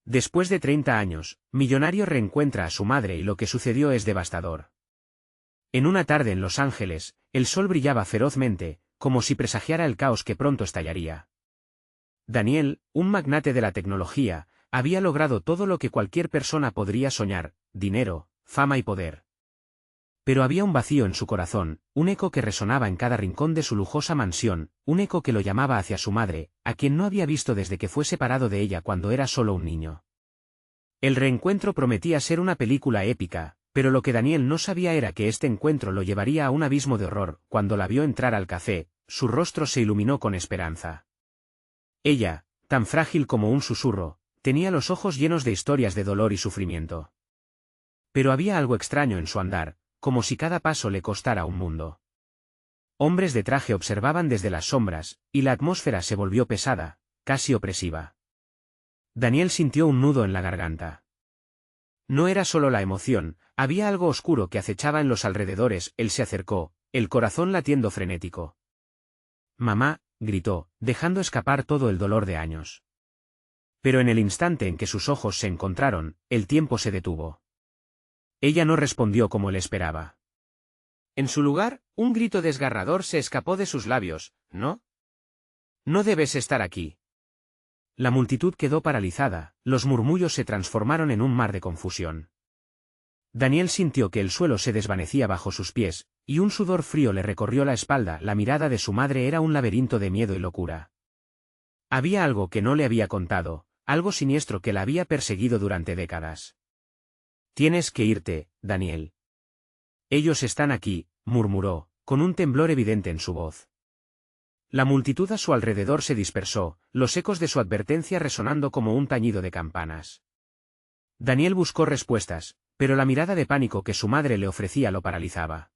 Después de 30 años, Millonario reencuentra a su madre y lo que sucedió es devastador. En una tarde en Los Ángeles, el sol brillaba ferozmente, como si presagiara el caos que pronto estallaría. Daniel, un magnate de la tecnología, había logrado todo lo que cualquier persona podría soñar: dinero, fama y poder. Pero había un vacío en su corazón, un eco que resonaba en cada rincón de su lujosa mansión, un eco que lo llamaba hacia su madre, a quien no había visto desde que fue separado de ella cuando era solo un niño. El reencuentro prometía ser una película épica, pero lo que Daniel no sabía era que este encuentro lo llevaría a un abismo de horror. Cuando la vio entrar al café, su rostro se iluminó con esperanza. Ella, tan frágil como un susurro, tenía los ojos llenos de historias de dolor y sufrimiento. Pero había algo extraño en su andar, como si cada paso le costara un mundo. Hombres de traje observaban desde las sombras, y la atmósfera se volvió pesada, casi opresiva. Daniel sintió un nudo en la garganta. No era solo la emoción, había algo oscuro que acechaba en los alrededores. Él se acercó, el corazón latiendo frenético. «Mamá», gritó, dejando escapar todo el dolor de años. Pero en el instante en que sus ojos se encontraron, el tiempo se detuvo. Ella no respondió como él esperaba. En su lugar, un grito desgarrador se escapó de sus labios: «¿No? No debes estar aquí». La multitud quedó paralizada, los murmullos se transformaron en un mar de confusión. Daniel sintió que el suelo se desvanecía bajo sus pies, y un sudor frío le recorrió la espalda. La mirada de su madre era un laberinto de miedo y locura. Había algo que no le había contado, algo siniestro que la había perseguido durante décadas. «Tienes que irte, Daniel». «Ellos están aquí», murmuró, con un temblor evidente en su voz. La multitud a su alrededor se dispersó, los ecos de su advertencia resonando como un tañido de campanas. Daniel buscó respuestas, pero la mirada de pánico que su madre le ofrecía lo paralizaba.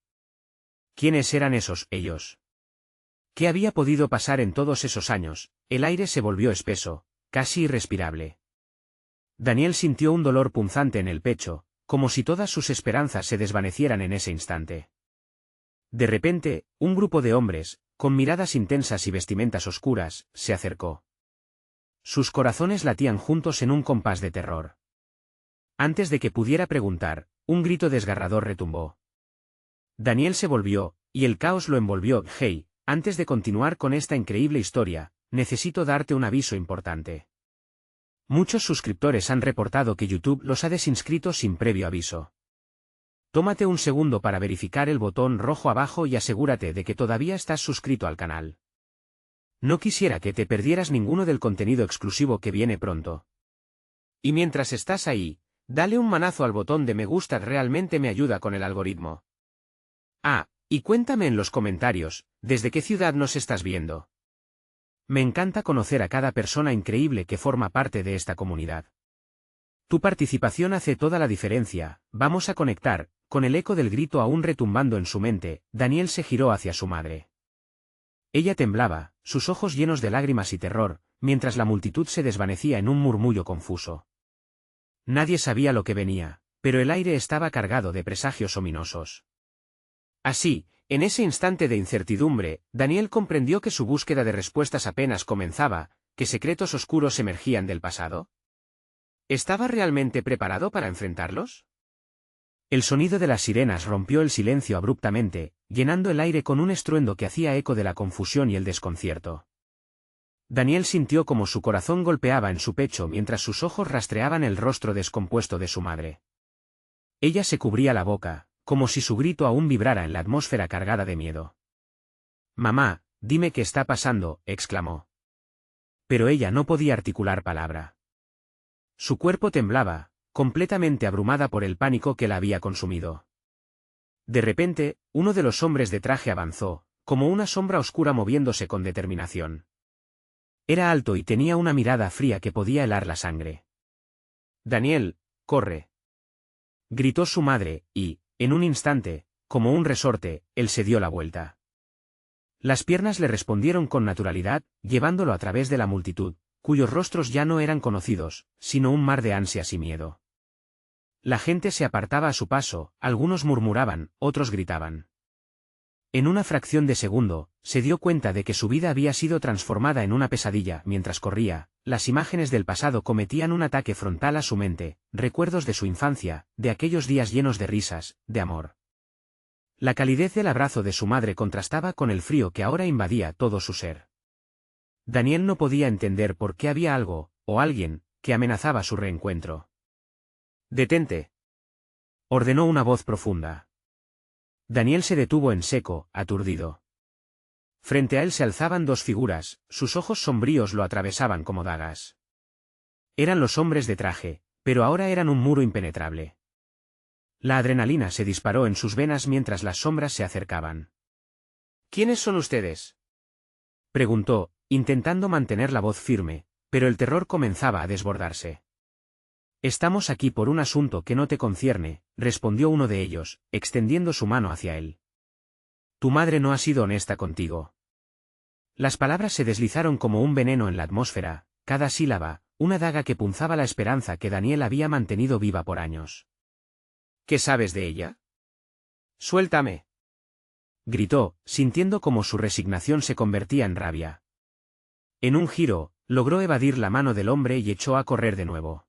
¿Quiénes eran esos ellos? ¿Qué había podido pasar en todos esos años? El aire se volvió espeso, casi irrespirable. Daniel sintió un dolor punzante en el pecho, como si todas sus esperanzas se desvanecieran en ese instante. De repente, un grupo de hombres, con miradas intensas y vestimentas oscuras, se acercó. Sus corazones latían juntos en un compás de terror. Antes de que pudiera preguntar, un grito desgarrador retumbó. Daniel se volvió, y el caos lo envolvió. «Hey, antes de continuar con esta increíble historia, necesito darte un aviso importante. Muchos suscriptores han reportado que YouTube los ha desinscrito sin previo aviso. Tómate un segundo para verificar el botón rojo abajo y asegúrate de que todavía estás suscrito al canal. No quisiera que te perdieras ninguno del contenido exclusivo que viene pronto. Y mientras estás ahí, dale un manazo al botón de me gusta, realmente me ayuda con el algoritmo. Ah, y cuéntame en los comentarios, ¿desde qué ciudad nos estás viendo? Me encanta conocer a cada persona increíble que forma parte de esta comunidad. Tu participación hace toda la diferencia. Vamos a conectar». Con el eco del grito aún retumbando en su mente, Daniel se giró hacia su madre. Ella temblaba, sus ojos llenos de lágrimas y terror, mientras la multitud se desvanecía en un murmullo confuso. Nadie sabía lo que venía, pero el aire estaba cargado de presagios ominosos. Así, en ese instante de incertidumbre, Daniel comprendió que su búsqueda de respuestas apenas comenzaba, que secretos oscuros emergían del pasado. ¿Estaba realmente preparado para enfrentarlos? El sonido de las sirenas rompió el silencio abruptamente, llenando el aire con un estruendo que hacía eco de la confusión y el desconcierto. Daniel sintió como su corazón golpeaba en su pecho mientras sus ojos rastreaban el rostro descompuesto de su madre. Ella se cubría la boca, como si su grito aún vibrara en la atmósfera cargada de miedo. «Mamá, dime qué está pasando», exclamó. Pero ella no podía articular palabra. Su cuerpo temblaba, completamente abrumada por el pánico que la había consumido. De repente, uno de los hombres de traje avanzó, como una sombra oscura moviéndose con determinación. Era alto y tenía una mirada fría que podía helar la sangre. «Daniel, corre», gritó su madre, y, en un instante, como un resorte, él se dio la vuelta. Las piernas le respondieron con naturalidad, llevándolo a través de la multitud, cuyos rostros ya no eran conocidos, sino un mar de ansias y miedo. La gente se apartaba a su paso, algunos murmuraban, otros gritaban. En una fracción de segundo, se dio cuenta de que su vida había sido transformada en una pesadilla. Mientras corría, las imágenes del pasado cometían un ataque frontal a su mente, recuerdos de su infancia, de aquellos días llenos de risas, de amor. La calidez del abrazo de su madre contrastaba con el frío que ahora invadía todo su ser. Daniel no podía entender por qué había algo, o alguien, que amenazaba su reencuentro. «Detente», ordenó una voz profunda. Daniel se detuvo en seco, aturdido. Frente a él se alzaban dos figuras, sus ojos sombríos lo atravesaban como dagas. Eran los hombres de traje, pero ahora eran un muro impenetrable. La adrenalina se disparó en sus venas mientras las sombras se acercaban. «¿Quiénes son ustedes?», preguntó, intentando mantener la voz firme, pero el terror comenzaba a desbordarse. «Estamos aquí por un asunto que no te concierne», respondió uno de ellos, extendiendo su mano hacia él. «Tu madre no ha sido honesta contigo». Las palabras se deslizaron como un veneno en la atmósfera, cada sílaba, una daga que punzaba la esperanza que Daniel había mantenido viva por años. «¿Qué sabes de ella?». «Suéltame», gritó, sintiendo como su resignación se convertía en rabia. En un giro, logró evadir la mano del hombre y echó a correr de nuevo.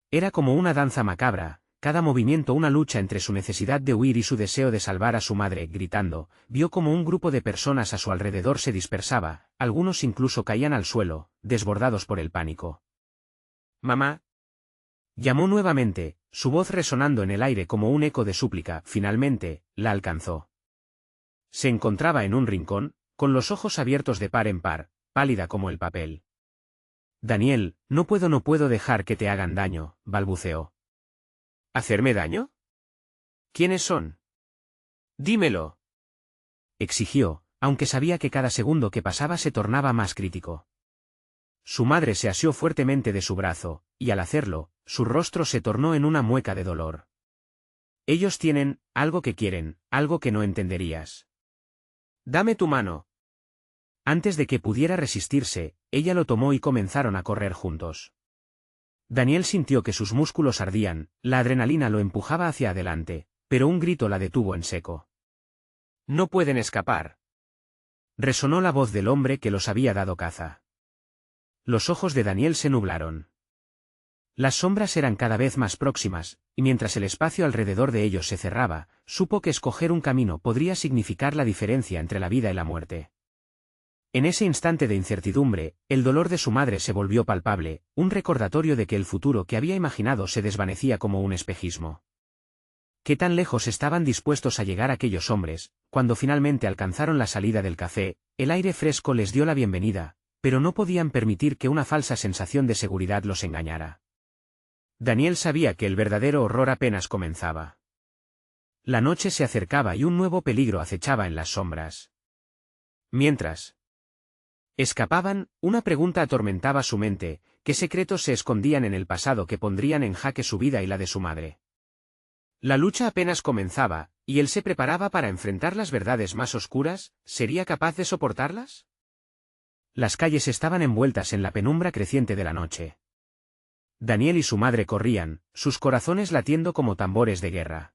Era como una danza macabra, cada movimiento una lucha entre su necesidad de huir y su deseo de salvar a su madre. Gritando, vio como un grupo de personas a su alrededor se dispersaba, algunos incluso caían al suelo, desbordados por el pánico. «Mamá», llamó nuevamente, su voz resonando en el aire como un eco de súplica. Finalmente, la alcanzó. Se encontraba en un rincón, con los ojos abiertos de par en par, pálida como el papel. «Daniel, no puedo dejar que te hagan daño», balbuceó. «¿Hacerme daño? ¿Quiénes son? Dímelo», exigió, aunque sabía que cada segundo que pasaba se tornaba más crítico. Su madre se asió fuertemente de su brazo, y al hacerlo, su rostro se tornó en una mueca de dolor. «Ellos tienen algo que quieren, algo que no entenderías. Dame tu mano». Antes de que pudiera resistirse, ella lo tomó y comenzaron a correr juntos. Daniel sintió que sus músculos ardían, la adrenalina lo empujaba hacia adelante, pero un grito la detuvo en seco. «No pueden escapar», resonó la voz del hombre que los había dado caza. Los ojos de Daniel se nublaron. Las sombras eran cada vez más próximas, y mientras el espacio alrededor de ellos se cerraba, supo que escoger un camino podría significar la diferencia entre la vida y la muerte. En ese instante de incertidumbre, el dolor de su madre se volvió palpable, un recordatorio de que el futuro que había imaginado se desvanecía como un espejismo. ¿Qué tan lejos estaban dispuestos a llegar aquellos hombres? Cuando finalmente alcanzaron la salida del café, el aire fresco les dio la bienvenida, pero no podían permitir que una falsa sensación de seguridad los engañara. Daniel sabía que el verdadero horror apenas comenzaba. La noche se acercaba y un nuevo peligro acechaba en las sombras. Mientras escapaban, una pregunta atormentaba su mente: ¿qué secretos se escondían en el pasado que pondrían en jaque su vida y la de su madre? La lucha apenas comenzaba, y él se preparaba para enfrentar las verdades más oscuras. ¿Sería capaz de soportarlas? Las calles estaban envueltas en la penumbra creciente de la noche. Daniel y su madre corrían, sus corazones latiendo como tambores de guerra.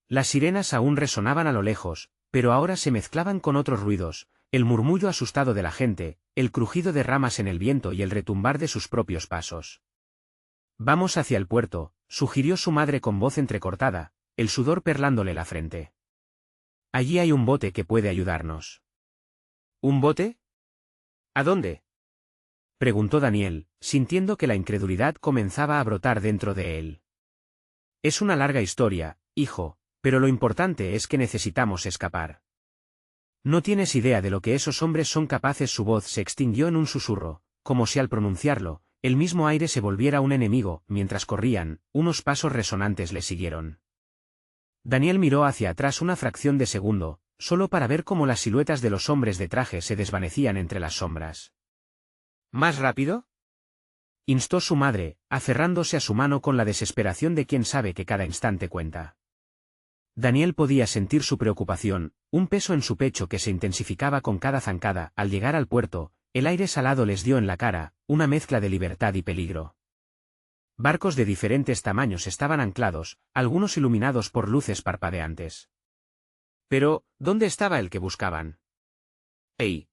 Las sirenas aún resonaban a lo lejos, pero ahora se mezclaban con otros ruidos: el murmullo asustado de la gente, el crujido de ramas en el viento y el retumbar de sus propios pasos. «Vamos hacia el puerto», sugirió su madre con voz entrecortada, el sudor perlándole la frente. «Allí hay un bote que puede ayudarnos». «¿Un bote? ¿A dónde?», preguntó Daniel, sintiendo que la incredulidad comenzaba a brotar dentro de él. «Es una larga historia, hijo, pero lo importante es que necesitamos escapar. No tienes idea de lo que esos hombres son capaces». Su voz se extinguió en un susurro, como si al pronunciarlo, el mismo aire se volviera un enemigo. Mientras corrían, unos pasos resonantes le siguieron. Daniel miró hacia atrás una fracción de segundo, solo para ver cómo las siluetas de los hombres de traje se desvanecían entre las sombras. «¿Más rápido?», instó su madre, aferrándose a su mano con la desesperación de quien sabe que cada instante cuenta. Daniel podía sentir su preocupación, un peso en su pecho que se intensificaba con cada zancada. Al llegar al puerto, el aire salado les dio en la cara, una mezcla de libertad y peligro. Barcos de diferentes tamaños estaban anclados, algunos iluminados por luces parpadeantes. Pero, ¿dónde estaba el que buscaban? «¡Ey!»,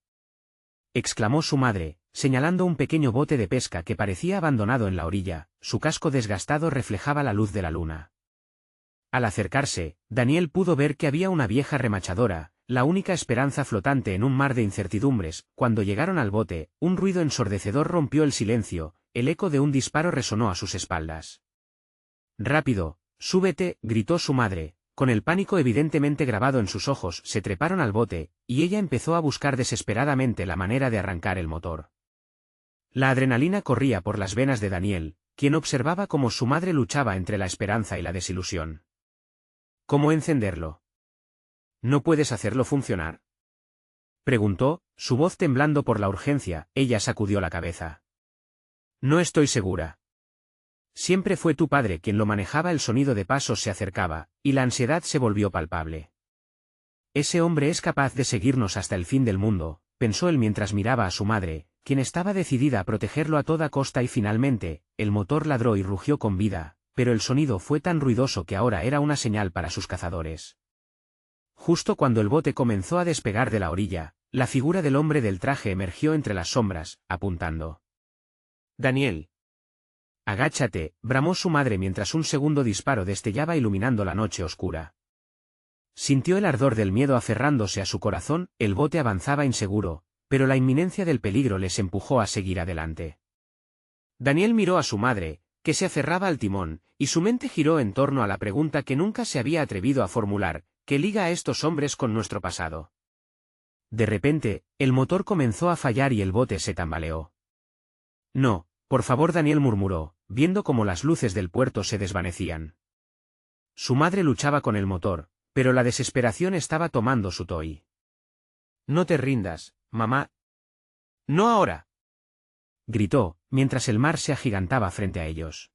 exclamó su madre, señalando un pequeño bote de pesca que parecía abandonado en la orilla. Su casco desgastado reflejaba la luz de la luna. Al acercarse, Daniel pudo ver que había una vieja remachadora, la única esperanza flotante en un mar de incertidumbres. Cuando llegaron al bote, un ruido ensordecedor rompió el silencio, el eco de un disparo resonó a sus espaldas. «Rápido, súbete», gritó su madre. Con el pánico evidentemente grabado en sus ojos, se treparon al bote, y ella empezó a buscar desesperadamente la manera de arrancar el motor. La adrenalina corría por las venas de Daniel, quien observaba cómo su madre luchaba entre la esperanza y la desilusión. «¿Cómo encenderlo? ¿No puedes hacerlo funcionar?», preguntó, su voz temblando por la urgencia. Ella sacudió la cabeza. «No estoy segura. Siempre fue tu padre quien lo manejaba». El sonido de pasos se acercaba, y la ansiedad se volvió palpable. «Ese hombre es capaz de seguirnos hasta el fin del mundo», pensó él mientras miraba a su madre, quien estaba decidida a protegerlo a toda costa. Y finalmente, el motor ladró y rugió con vida, pero el sonido fue tan ruidoso que ahora era una señal para sus cazadores. Justo cuando el bote comenzó a despegar de la orilla, la figura del hombre del traje emergió entre las sombras, apuntando. «Daniel. Agáchate», bramó su madre mientras un segundo disparo destellaba iluminando la noche oscura. Sintió el ardor del miedo aferrándose a su corazón. El bote avanzaba inseguro, pero la inminencia del peligro les empujó a seguir adelante. Daniel miró a su madre, que se aferraba al timón, y su mente giró en torno a la pregunta que nunca se había atrevido a formular: ¿qué liga a estos hombres con nuestro pasado? De repente, el motor comenzó a fallar y el bote se tambaleó. «No, por favor», Daniel murmuró, viendo cómo las luces del puerto se desvanecían. Su madre luchaba con el motor, pero la desesperación estaba tomando su toy. «No te rindas, mamá». «No ahora», gritó, mientras el mar se agigantaba frente a ellos.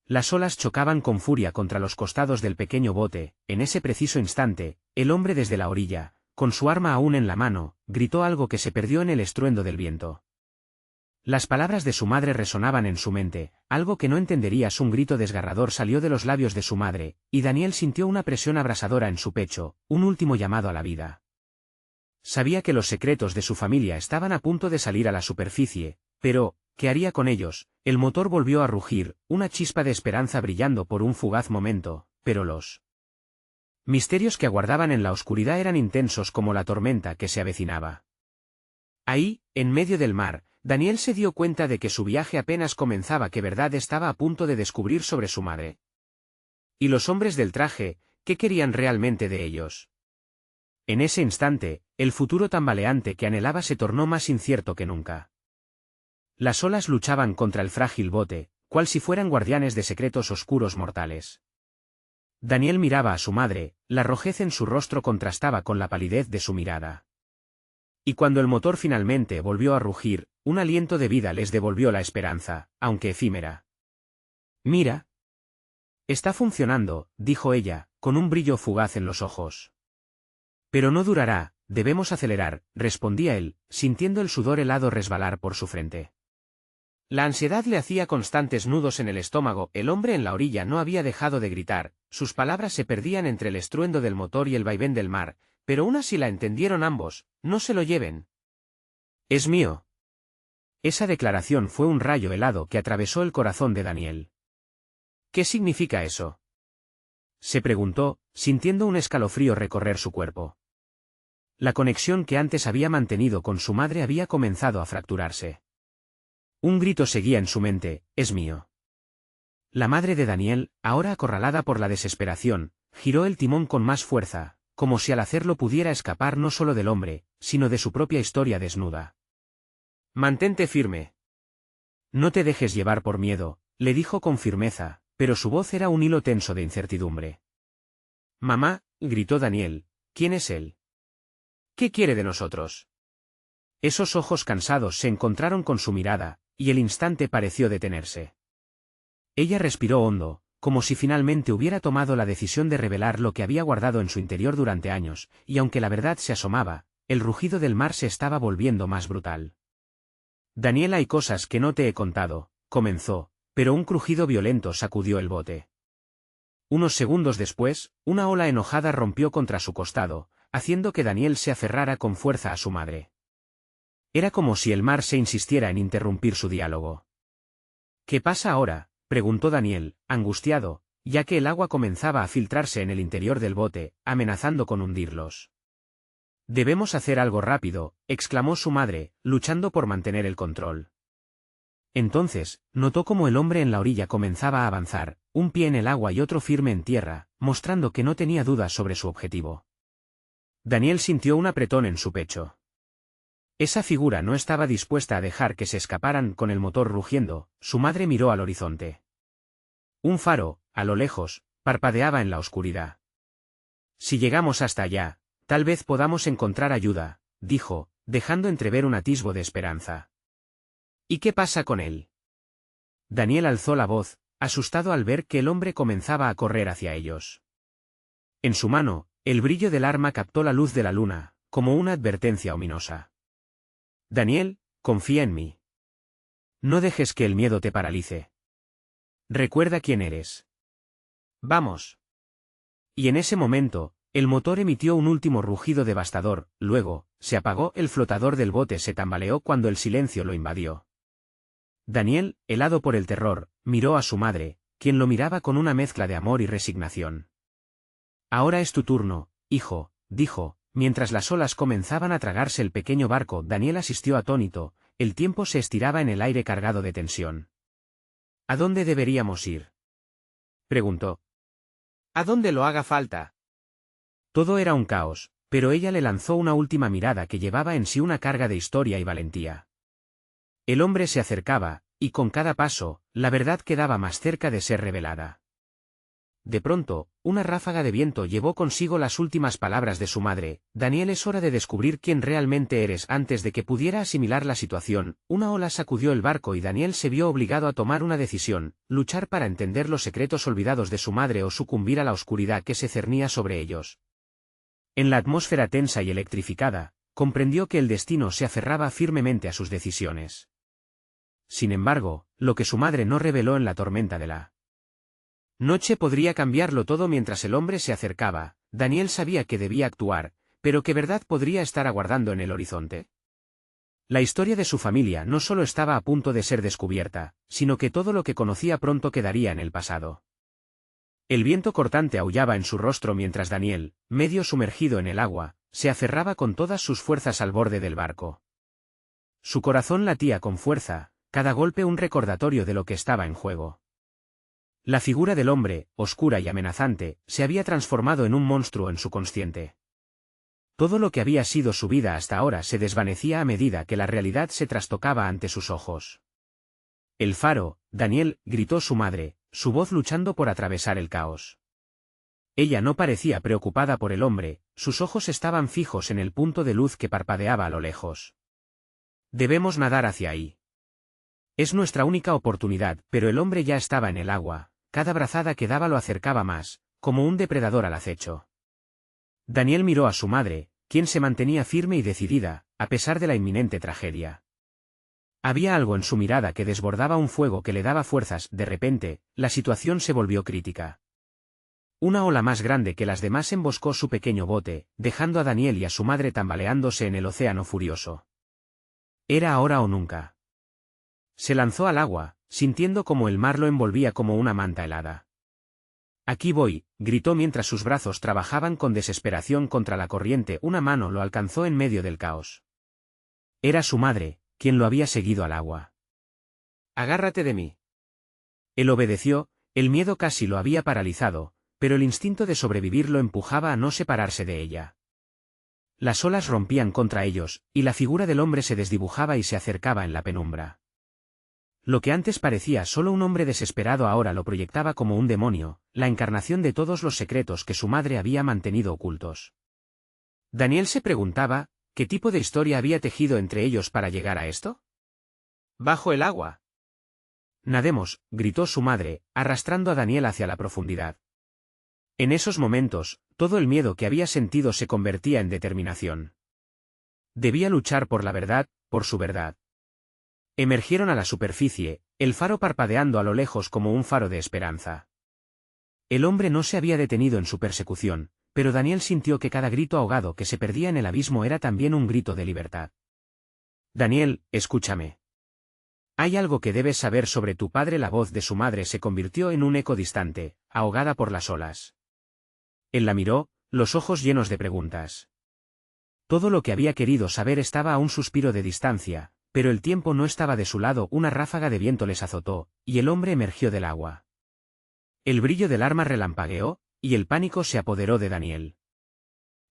Las olas chocaban con furia contra los costados del pequeño bote. En ese preciso instante, el hombre desde la orilla, con su arma aún en la mano, gritó algo que se perdió en el estruendo del viento. Las palabras de su madre resonaban en su mente, algo que no entenderías. Un grito desgarrador salió de los labios de su madre, y Daniel sintió una presión abrasadora en su pecho, un último llamado a la vida. Sabía que los secretos de su familia estaban a punto de salir a la superficie, pero, ¿qué haría con ellos? El motor volvió a rugir, una chispa de esperanza brillando por un fugaz momento, pero los misterios que aguardaban en la oscuridad eran intensos como la tormenta que se avecinaba. Ahí, en medio del mar, Daniel se dio cuenta de que su viaje apenas comenzaba, que verdad estaba a punto de descubrir sobre su madre. ¿Y los hombres del traje, qué querían realmente de ellos? En ese instante, el futuro tambaleante que anhelaba se tornó más incierto que nunca. Las olas luchaban contra el frágil bote, cual si fueran guardianes de secretos oscuros mortales. Daniel miraba a su madre, la rojez en su rostro contrastaba con la palidez de su mirada. Y cuando el motor finalmente volvió a rugir, un aliento de vida les devolvió la esperanza, aunque efímera. «Mira. Está funcionando», dijo ella, con un brillo fugaz en los ojos. «Pero no durará, debemos acelerar», respondía él, sintiendo el sudor helado resbalar por su frente. La ansiedad le hacía constantes nudos en el estómago. El hombre en la orilla no había dejado de gritar, sus palabras se perdían entre el estruendo del motor y el vaivén del mar, pero una sí la entendieron ambos: «No se lo lleven. Es mío». Esa declaración fue un rayo helado que atravesó el corazón de Daniel. «¿Qué significa eso?», se preguntó, sintiendo un escalofrío recorrer su cuerpo. La conexión que antes había mantenido con su madre había comenzado a fracturarse. Un grito seguía en su mente: «Es mío». La madre de Daniel, ahora acorralada por la desesperación, giró el timón con más fuerza, como si al hacerlo pudiera escapar no solo del hombre, sino de su propia historia desnuda. «Mantente firme. No te dejes llevar por miedo», le dijo con firmeza, pero su voz era un hilo tenso de incertidumbre. «Mamá», gritó Daniel, «¿quién es él? ¿Qué quiere de nosotros?». Esos ojos cansados se encontraron con su mirada, y el instante pareció detenerse. Ella respiró hondo, como si finalmente hubiera tomado la decisión de revelar lo que había guardado en su interior durante años, y aunque la verdad se asomaba, el rugido del mar se estaba volviendo más brutal. «Daniel, hay cosas que no te he contado», comenzó, pero un crujido violento sacudió el bote. Unos segundos después, una ola enojada rompió contra su costado, haciendo que Daniel se aferrara con fuerza a su madre. Era como si el mar se insistiera en interrumpir su diálogo. ¿Qué pasa ahora?, preguntó Daniel, angustiado, ya que el agua comenzaba a filtrarse en el interior del bote, amenazando con hundirlos. Debemos hacer algo rápido, exclamó su madre, luchando por mantener el control. Entonces, notó cómo el hombre en la orilla comenzaba a avanzar, un pie en el agua y otro firme en tierra, mostrando que no tenía dudas sobre su objetivo. Daniel sintió un apretón en su pecho. Esa figura no estaba dispuesta a dejar que se escaparan con el motor rugiendo. Su madre miró al horizonte. Un faro, a lo lejos, parpadeaba en la oscuridad. Si llegamos hasta allá, tal vez podamos encontrar ayuda, dijo, dejando entrever un atisbo de esperanza. ¿Y qué pasa con él? Daniel alzó la voz, asustado al ver que el hombre comenzaba a correr hacia ellos. En su mano, el brillo del arma captó la luz de la luna, como una advertencia ominosa. Daniel, confía en mí. No dejes que el miedo te paralice. Recuerda quién eres. Vamos. Y en ese momento, el motor emitió un último rugido devastador, luego, se apagó. El flotador del bote se tambaleó cuando el silencio lo invadió. Daniel, helado por el terror, miró a su madre, quien lo miraba con una mezcla de amor y resignación. Ahora es tu turno, hijo, dijo, mientras las olas comenzaban a tragarse el pequeño barco. Daniel asistió atónito, el tiempo se estiraba en el aire cargado de tensión. ¿A dónde deberíamos ir?, preguntó. A donde lo haga falta. Todo era un caos, pero ella le lanzó una última mirada que llevaba en sí una carga de historia y valentía. El hombre se acercaba, y con cada paso, la verdad quedaba más cerca de ser revelada. De pronto, una ráfaga de viento llevó consigo las últimas palabras de su madre: Daniel, es hora de descubrir quién realmente eres. Antes de que pudiera asimilar la situación, una ola sacudió el barco y Daniel se vio obligado a tomar una decisión: luchar para entender los secretos olvidados de su madre o sucumbir a la oscuridad que se cernía sobre ellos. En la atmósfera tensa y electrificada, comprendió que el destino se aferraba firmemente a sus decisiones. Sin embargo, lo que su madre no reveló en la tormenta de la noche podría cambiarlo todo. Mientras el hombre se acercaba, Daniel sabía que debía actuar, pero ¿qué verdad podría estar aguardando en el horizonte? La historia de su familia no solo estaba a punto de ser descubierta, sino que todo lo que conocía pronto quedaría en el pasado. El viento cortante aullaba en su rostro mientras Daniel, medio sumergido en el agua, se aferraba con todas sus fuerzas al borde del barco. Su corazón latía con fuerza, cada golpe un recordatorio de lo que estaba en juego. La figura del hombre, oscura y amenazante, se había transformado en un monstruo en su consciente. Todo lo que había sido su vida hasta ahora se desvanecía a medida que la realidad se trastocaba ante sus ojos. El faro, Daniel, gritó su madre, su voz luchando por atravesar el caos. Ella no parecía preocupada por el hombre, sus ojos estaban fijos en el punto de luz que parpadeaba a lo lejos. Debemos nadar hacia ahí. Es nuestra única oportunidad. Pero el hombre ya estaba en el agua, cada brazada que daba lo acercaba más, como un depredador al acecho. Daniel miró a su madre, quien se mantenía firme y decidida, a pesar de la inminente tragedia. Había algo en su mirada que desbordaba un fuego que le daba fuerzas. De repente, la situación se volvió crítica. Una ola más grande que las demás emboscó su pequeño bote, dejando a Daniel y a su madre tambaleándose en el océano furioso. Era ahora o nunca. Se lanzó al agua, sintiendo como el mar lo envolvía como una manta helada. Aquí voy, gritó mientras sus brazos trabajaban con desesperación contra la corriente. Una mano lo alcanzó en medio del caos. Era su madre, quien lo había seguido al agua. Agárrate de mí. Él obedeció, el miedo casi lo había paralizado, pero el instinto de sobrevivir lo empujaba a no separarse de ella. Las olas rompían contra ellos, y la figura del hombre se desdibujaba y se acercaba en la penumbra. Lo que antes parecía solo un hombre desesperado ahora lo proyectaba como un demonio, la encarnación de todos los secretos que su madre había mantenido ocultos. Daniel se preguntaba, ¿qué tipo de historia había tejido entre ellos para llegar a esto? Bajo el agua. Nademos, gritó su madre, arrastrando a Daniel hacia la profundidad. En esos momentos, todo el miedo que había sentido se convertía en determinación. Debía luchar por la verdad, por su verdad. Emergieron a la superficie, el faro parpadeando a lo lejos como un faro de esperanza. El hombre no se había detenido en su persecución, pero Daniel sintió que cada grito ahogado que se perdía en el abismo era también un grito de libertad. Daniel, escúchame. Hay algo que debes saber sobre tu padre. La voz de su madre se convirtió en un eco distante, ahogada por las olas. Él la miró, los ojos llenos de preguntas. Todo lo que había querido saber estaba a un suspiro de distancia, pero el tiempo no estaba de su lado. Una ráfaga de viento les azotó, y el hombre emergió del agua. El brillo del arma relampagueó, y el pánico se apoderó de Daniel.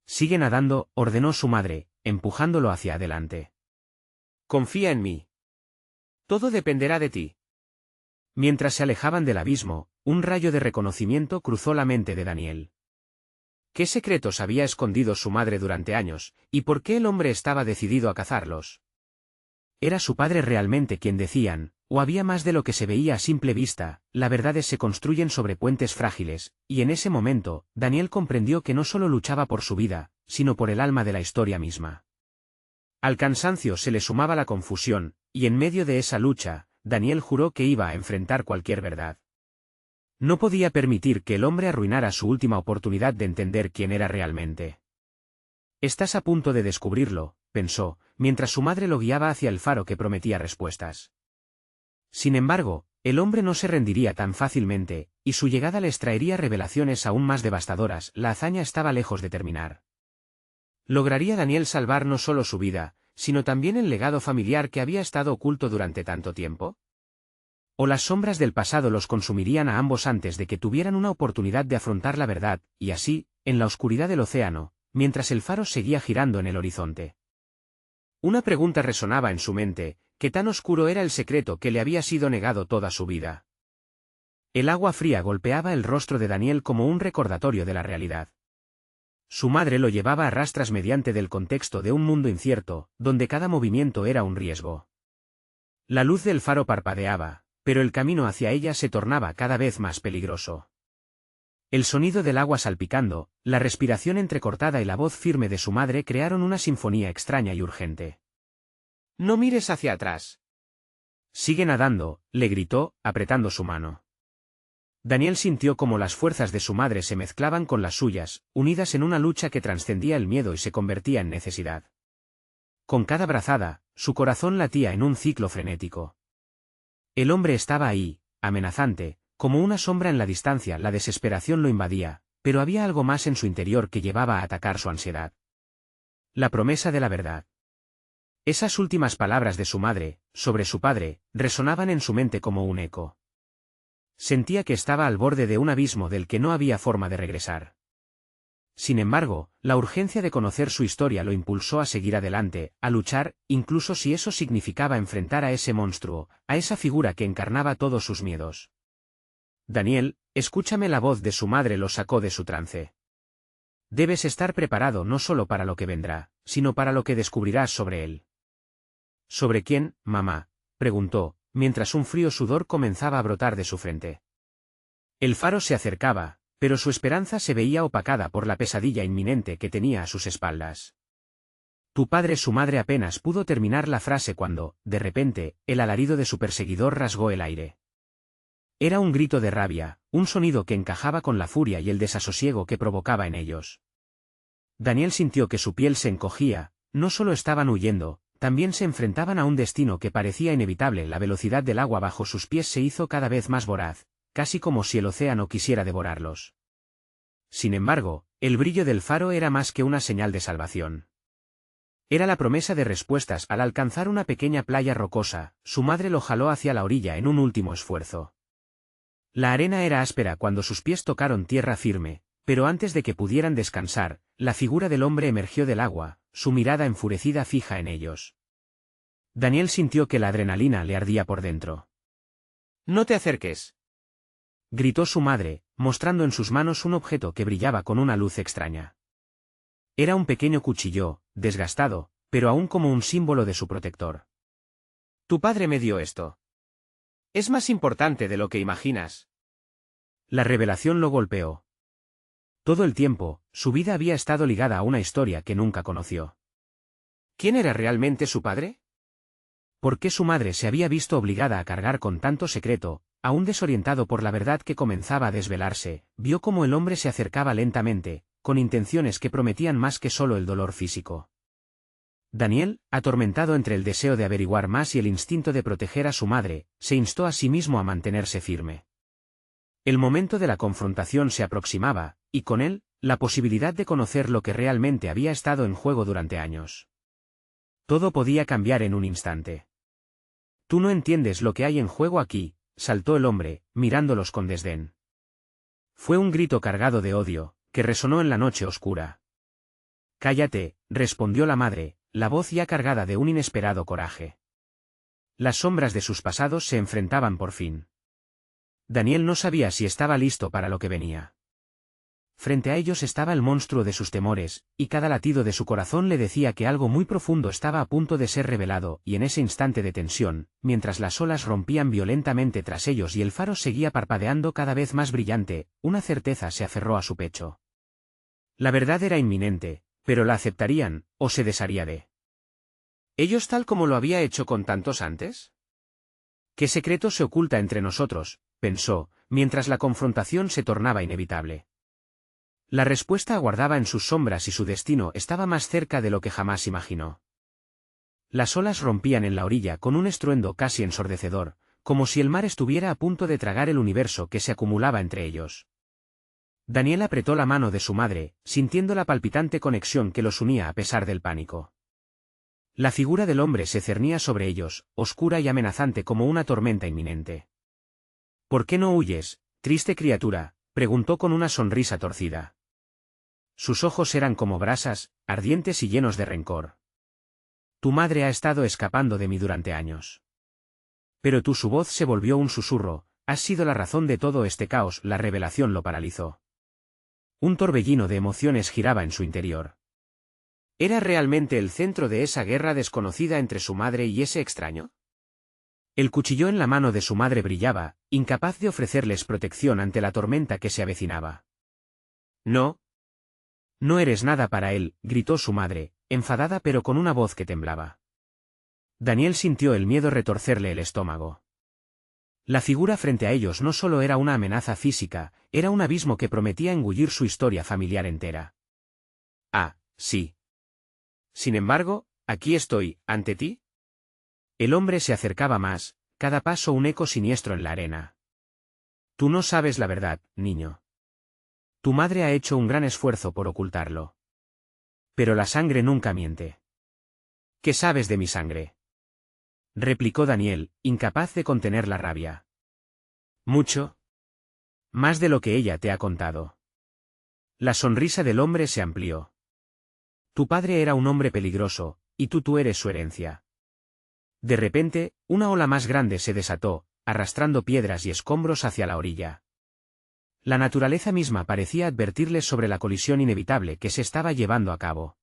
Sigue nadando, ordenó su madre, empujándolo hacia adelante. Confía en mí. Todo dependerá de ti. Mientras se alejaban del abismo, un rayo de reconocimiento cruzó la mente de Daniel. ¿Qué secretos había escondido su madre durante años, y por qué el hombre estaba decidido a cazarlos? ¿Era su padre realmente quien decían, o había más de lo que se veía a simple vista? Las verdades se construyen sobre puentes frágiles, y en ese momento, Daniel comprendió que no solo luchaba por su vida, sino por el alma de la historia misma. Al cansancio se le sumaba la confusión, y en medio de esa lucha, Daniel juró que iba a enfrentar cualquier verdad. No podía permitir que el hombre arruinara su última oportunidad de entender quién era realmente. Estás a punto de descubrirlo, pensó, mientras su madre lo guiaba hacia el faro que prometía respuestas. Sin embargo, el hombre no se rendiría tan fácilmente, y su llegada les traería revelaciones aún más devastadoras. La hazaña estaba lejos de terminar. ¿Lograría Daniel salvar no solo su vida, sino también el legado familiar que había estado oculto durante tanto tiempo? ¿O las sombras del pasado los consumirían a ambos antes de que tuvieran una oportunidad de afrontar la verdad, y así, en la oscuridad del océano, mientras el faro seguía girando en el horizonte? Una pregunta resonaba en su mente: ¿qué tan oscuro era el secreto que le había sido negado toda su vida? El agua fría golpeaba el rostro de Daniel como un recordatorio de la realidad. Su madre lo llevaba a rastras mediante del contexto de un mundo incierto, donde cada movimiento era un riesgo. La luz del faro parpadeaba, pero el camino hacia ella se tornaba cada vez más peligroso. El sonido del agua salpicando, la respiración entrecortada y la voz firme de su madre crearon una sinfonía extraña y urgente. «No mires hacia atrás». «Sigue nadando», le gritó, apretando su mano. Daniel sintió como las fuerzas de su madre se mezclaban con las suyas, unidas en una lucha que trascendía el miedo y se convertía en necesidad. Con cada brazada, su corazón latía en un ciclo frenético. El hombre estaba ahí, amenazante, como una sombra en la distancia. La desesperación lo invadía, pero había algo más en su interior que llevaba a atacar su ansiedad. La promesa de la verdad. Esas últimas palabras de su madre, sobre su padre, resonaban en su mente como un eco. Sentía que estaba al borde de un abismo del que no había forma de regresar. Sin embargo, la urgencia de conocer su historia lo impulsó a seguir adelante, a luchar, incluso si eso significaba enfrentar a ese monstruo, a esa figura que encarnaba todos sus miedos. «Daniel, escúchame». La voz de su madre lo sacó de su trance. «Debes estar preparado no solo para lo que vendrá, sino para lo que descubrirás sobre él». «¿Sobre quién, mamá?», preguntó, mientras un frío sudor comenzaba a brotar de su frente. El faro se acercaba, pero su esperanza se veía opacada por la pesadilla inminente que tenía a sus espaldas. «Tu padre». Su madre apenas pudo terminar la frase cuando, de repente, el alarido de su perseguidor rasgó el aire. Era un grito de rabia, un sonido que encajaba con la furia y el desasosiego que provocaba en ellos. Daniel sintió que su piel se encogía. No solo estaban huyendo, también se enfrentaban a un destino que parecía inevitable. La velocidad del agua bajo sus pies se hizo cada vez más voraz, casi como si el océano quisiera devorarlos. Sin embargo, el brillo del faro era más que una señal de salvación. Era la promesa de respuestas. Al alcanzar una pequeña playa rocosa, su madre lo jaló hacia la orilla en un último esfuerzo. La arena era áspera cuando sus pies tocaron tierra firme, pero antes de que pudieran descansar, la figura del hombre emergió del agua, su mirada enfurecida fija en ellos. Daniel sintió que la adrenalina le ardía por dentro. «No te acerques», gritó su madre, mostrando en sus manos un objeto que brillaba con una luz extraña. Era un pequeño cuchillo, desgastado, pero aún como un símbolo de su protector. «Tu padre me dio esto. Es más importante de lo que imaginas». La revelación lo golpeó. Todo el tiempo, su vida había estado ligada a una historia que nunca conoció. ¿Quién era realmente su padre? ¿Por qué su madre se había visto obligada a cargar con tanto secreto? Aún desorientado por la verdad que comenzaba a desvelarse, vio cómo el hombre se acercaba lentamente, con intenciones que prometían más que solo el dolor físico. Daniel, atormentado entre el deseo de averiguar más y el instinto de proteger a su madre, se instó a sí mismo a mantenerse firme. El momento de la confrontación se aproximaba, y con él, la posibilidad de conocer lo que realmente había estado en juego durante años. Todo podía cambiar en un instante. «Tú no entiendes lo que hay en juego aquí», saltó el hombre, mirándolos con desdén. Fue un grito cargado de odio, que resonó en la noche oscura. «Cállate», respondió la madre, la voz ya cargada de un inesperado coraje. Las sombras de sus pasados se enfrentaban por fin. Daniel no sabía si estaba listo para lo que venía. Frente a ellos estaba el monstruo de sus temores, y cada latido de su corazón le decía que algo muy profundo estaba a punto de ser revelado, y en ese instante de tensión, mientras las olas rompían violentamente tras ellos y el faro seguía parpadeando cada vez más brillante, una certeza se aferró a su pecho. La verdad era inminente, pero la aceptarían, o se desharía de ellos tal como lo había hecho con tantos antes. ¿Qué secreto se oculta entre nosotros?, pensó, mientras la confrontación se tornaba inevitable. La respuesta aguardaba en sus sombras y su destino estaba más cerca de lo que jamás imaginó. Las olas rompían en la orilla con un estruendo casi ensordecedor, como si el mar estuviera a punto de tragar el universo que se acumulaba entre ellos. Daniel apretó la mano de su madre, sintiendo la palpitante conexión que los unía a pesar del pánico. La figura del hombre se cernía sobre ellos, oscura y amenazante como una tormenta inminente. «¿Por qué no huyes, triste criatura?», preguntó con una sonrisa torcida. Sus ojos eran como brasas, ardientes y llenos de rencor. «Tu madre ha estado escapando de mí durante años. Pero su voz se volvió un susurro, has sido la razón de todo este caos», la revelación lo paralizó. Un torbellino de emociones giraba en su interior. ¿Era realmente el centro de esa guerra desconocida entre su madre y ese extraño? El cuchillo en la mano de su madre brillaba, incapaz de ofrecerles protección ante la tormenta que se avecinaba. «No. No eres nada para él», gritó su madre, enfadada pero con una voz que temblaba. Daniel sintió el miedo retorcerle el estómago. La figura frente a ellos no solo era una amenaza física, era un abismo que prometía engullir su historia familiar entera. «Ah, sí. Sin embargo, aquí estoy, ante ti». El hombre se acercaba más, cada paso un eco siniestro en la arena. «Tú no sabes la verdad, niño. Tu madre ha hecho un gran esfuerzo por ocultarlo. Pero la sangre nunca miente». «¿Qué sabes de mi sangre?», replicó Daniel, incapaz de contener la rabia. «Mucho. Más de lo que ella te ha contado». La sonrisa del hombre se amplió. «Tu padre era un hombre peligroso, y tú eres su herencia». De repente, una ola más grande se desató, arrastrando piedras y escombros hacia la orilla. La naturaleza misma parecía advertirles sobre la colisión inevitable que se estaba llevando a cabo.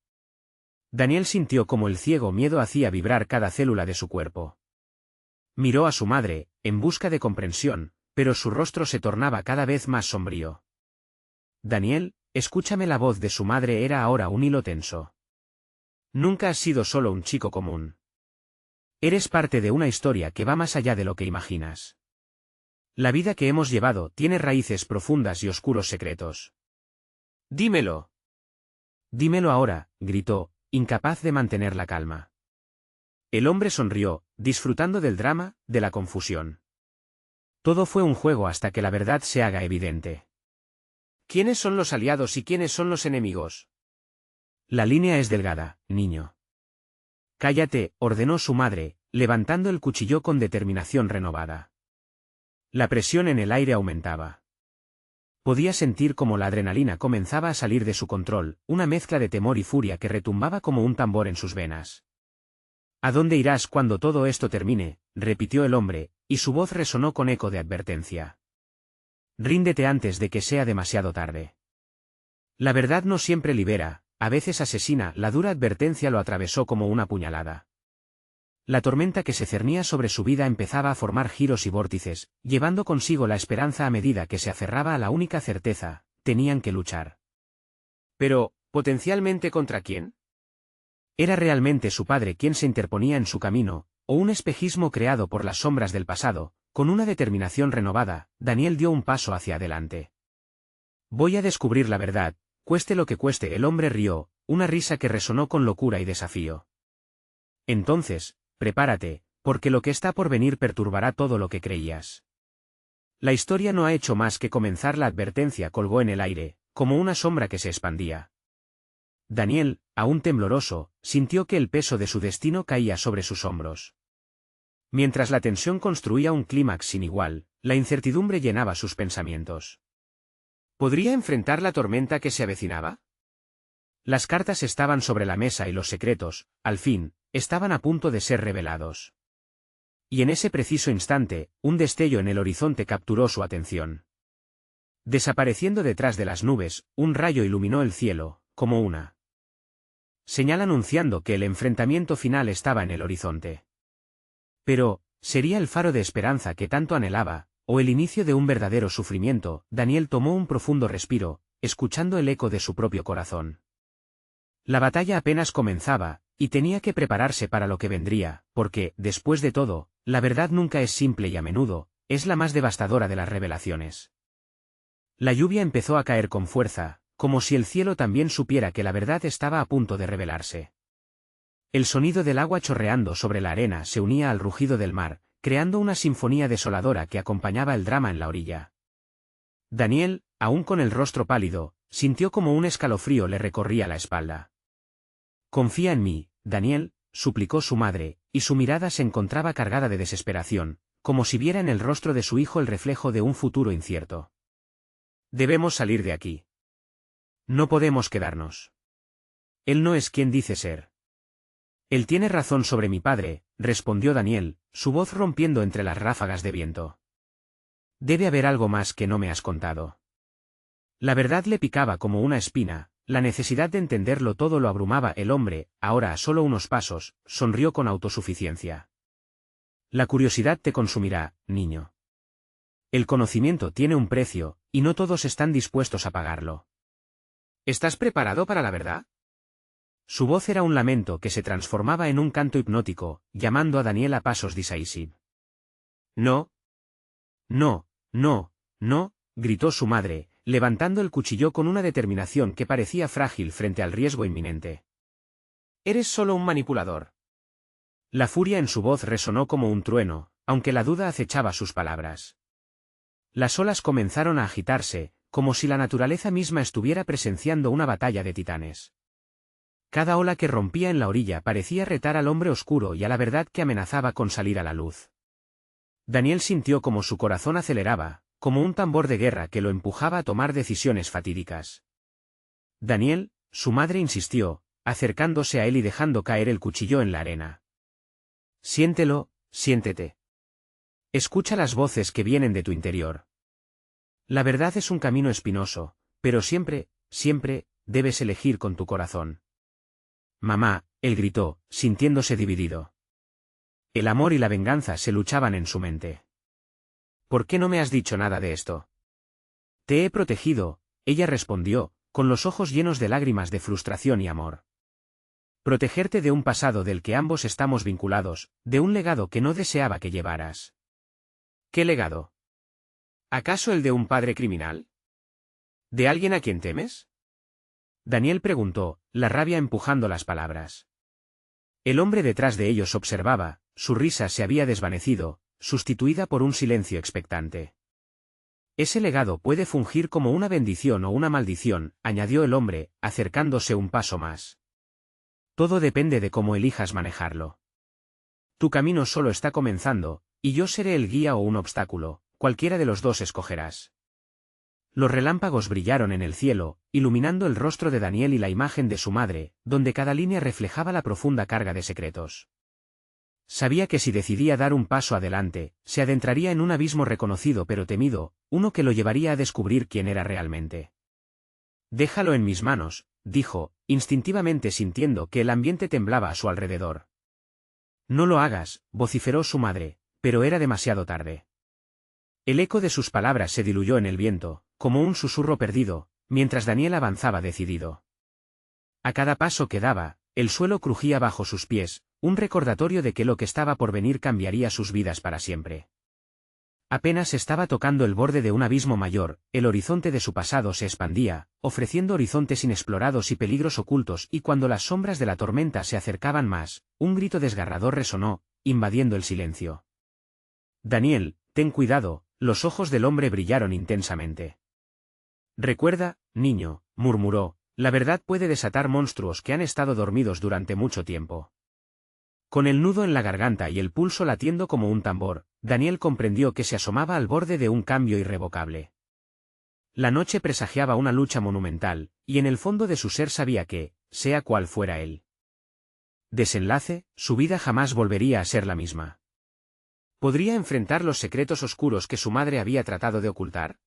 Daniel sintió como el ciego miedo hacía vibrar cada célula de su cuerpo. Miró a su madre, en busca de comprensión, pero su rostro se tornaba cada vez más sombrío. «Daniel, escúchame», la voz de su madre era ahora un hilo tenso. «Nunca has sido solo un chico común. Eres parte de una historia que va más allá de lo que imaginas. La vida que hemos llevado tiene raíces profundas y oscuros secretos. Dímelo». «Dímelo ahora», gritó, incapaz de mantener la calma. El hombre sonrió, disfrutando del drama, de la confusión. Todo fue un juego hasta que la verdad se haga evidente. ¿Quiénes son los aliados y quiénes son los enemigos? La línea es delgada, niño. «Cállate», ordenó su madre, levantando el cuchillo con determinación renovada. La presión en el aire aumentaba. Podía sentir cómo la adrenalina comenzaba a salir de su control, una mezcla de temor y furia que retumbaba como un tambor en sus venas. «¿A dónde irás cuando todo esto termine?», repitió el hombre, y su voz resonó con eco de advertencia. «Ríndete antes de que sea demasiado tarde. La verdad no siempre libera, a veces asesina», la dura advertencia lo atravesó como una puñalada. La tormenta que se cernía sobre su vida empezaba a formar giros y vórtices, llevando consigo la esperanza a medida que se aferraba a la única certeza: tenían que luchar. Pero, ¿potencialmente contra quién? ¿Era realmente su padre quien se interponía en su camino, o un espejismo creado por las sombras del pasado? Con una determinación renovada, Daniel dio un paso hacia adelante. «Voy a descubrir la verdad, cueste lo que cueste», el hombre rió, una risa que resonó con locura y desafío. Entonces, prepárate, porque lo que está por venir perturbará todo lo que creías. La historia no ha hecho más que comenzar. La advertencia colgó en el aire, como una sombra que se expandía. Daniel, aún tembloroso, sintió que el peso de su destino caía sobre sus hombros. Mientras la tensión construía un clímax sin igual, la incertidumbre llenaba sus pensamientos. ¿Podría enfrentar la tormenta que se avecinaba? Las cartas estaban sobre la mesa y los secretos, al fin, estaban a punto de ser revelados. Y en ese preciso instante, un destello en el horizonte capturó su atención. Desapareciendo detrás de las nubes, un rayo iluminó el cielo, como una señal anunciando que el enfrentamiento final estaba en el horizonte. Pero, ¿sería el faro de esperanza que tanto anhelaba, o el inicio de un verdadero sufrimiento? Daniel tomó un profundo respiro, escuchando el eco de su propio corazón. La batalla apenas comenzaba, y tenía que prepararse para lo que vendría, porque, después de todo, la verdad nunca es simple y a menudo, es la más devastadora de las revelaciones. La lluvia empezó a caer con fuerza, como si el cielo también supiera que la verdad estaba a punto de revelarse. El sonido del agua chorreando sobre la arena se unía al rugido del mar, creando una sinfonía desoladora que acompañaba el drama en la orilla. Daniel, aún con el rostro pálido, sintió como un escalofrío le recorría la espalda. «Confía en mí, Daniel», suplicó su madre, y su mirada se encontraba cargada de desesperación, como si viera en el rostro de su hijo el reflejo de un futuro incierto. «Debemos salir de aquí. No podemos quedarnos. Él no es quien dice ser». «Él tiene razón sobre mi padre», respondió Daniel, su voz rompiendo entre las ráfagas de viento. «Debe haber algo más que no me has contado». La verdad le picaba como una espina, la necesidad de entenderlo todo lo abrumaba. El hombre, ahora a solo unos pasos, sonrió con autosuficiencia. «La curiosidad te consumirá, niño. El conocimiento tiene un precio, y no todos están dispuestos a pagarlo». «¿Estás preparado para la verdad?». Su voz era un lamento que se transformaba en un canto hipnótico, llamando a Daniel a pasos decisivos. «No. No, no, no», gritó su madre, levantando el cuchillo con una determinación que parecía frágil frente al riesgo inminente. «Eres solo un manipulador». La furia en su voz resonó como un trueno, aunque la duda acechaba sus palabras. Las olas comenzaron a agitarse, como si la naturaleza misma estuviera presenciando una batalla de titanes. Cada ola que rompía en la orilla parecía retar al hombre oscuro y a la verdad que amenazaba con salir a la luz. Daniel sintió como su corazón aceleraba, como un tambor de guerra que lo empujaba a tomar decisiones fatídicas. «Daniel», su madre insistió, acercándose a él y dejando caer el cuchillo en la arena. «Siéntelo, siéntete. Escucha las voces que vienen de tu interior. La verdad es un camino espinoso, pero siempre, siempre, debes elegir con tu corazón». «Mamá», él gritó, sintiéndose dividido. El amor y la venganza se luchaban en su mente. «¿Por qué no me has dicho nada de esto?». «Te he protegido», ella respondió, con los ojos llenos de lágrimas de frustración y amor. «Protegerte de un pasado del que ambos estamos vinculados, de un legado que no deseaba que llevaras». «¿Qué legado? ¿Acaso el de un padre criminal? ¿De alguien a quien temes?». Daniel preguntó, la rabia empujando las palabras. El hombre detrás de ellos observaba, su risa se había desvanecido, sustituida por un silencio expectante. «Ese legado puede fungir como una bendición o una maldición», añadió el hombre, acercándose un paso más. «Todo depende de cómo elijas manejarlo. Tu camino solo está comenzando, y yo seré el guía o un obstáculo, cualquiera de los dos escogerás». Los relámpagos brillaron en el cielo, iluminando el rostro de Daniel y la imagen de su madre, donde cada línea reflejaba la profunda carga de secretos. Sabía que si decidía dar un paso adelante, se adentraría en un abismo reconocido pero temido, uno que lo llevaría a descubrir quién era realmente. «Déjalo en mis manos», dijo, instintivamente sintiendo que el ambiente temblaba a su alrededor. «No lo hagas», vociferó su madre, pero era demasiado tarde. El eco de sus palabras se diluyó en el viento, como un susurro perdido, mientras Daniel avanzaba decidido. A cada paso que daba, el suelo crujía bajo sus pies, un recordatorio de que lo que estaba por venir cambiaría sus vidas para siempre. Apenas estaba tocando el borde de un abismo mayor, el horizonte de su pasado se expandía, ofreciendo horizontes inexplorados y peligros ocultos, y cuando las sombras de la tormenta se acercaban más, un grito desgarrador resonó, invadiendo el silencio. Daniel, ten cuidado, los ojos del hombre brillaron intensamente. Recuerda, niño, murmuró, la verdad puede desatar monstruos que han estado dormidos durante mucho tiempo. Con el nudo en la garganta y el pulso latiendo como un tambor, Daniel comprendió que se asomaba al borde de un cambio irrevocable. La noche presagiaba una lucha monumental, y en el fondo de su ser sabía que, sea cual fuera el desenlace, su vida jamás volvería a ser la misma. ¿Podría enfrentar los secretos oscuros que su madre había tratado de ocultar?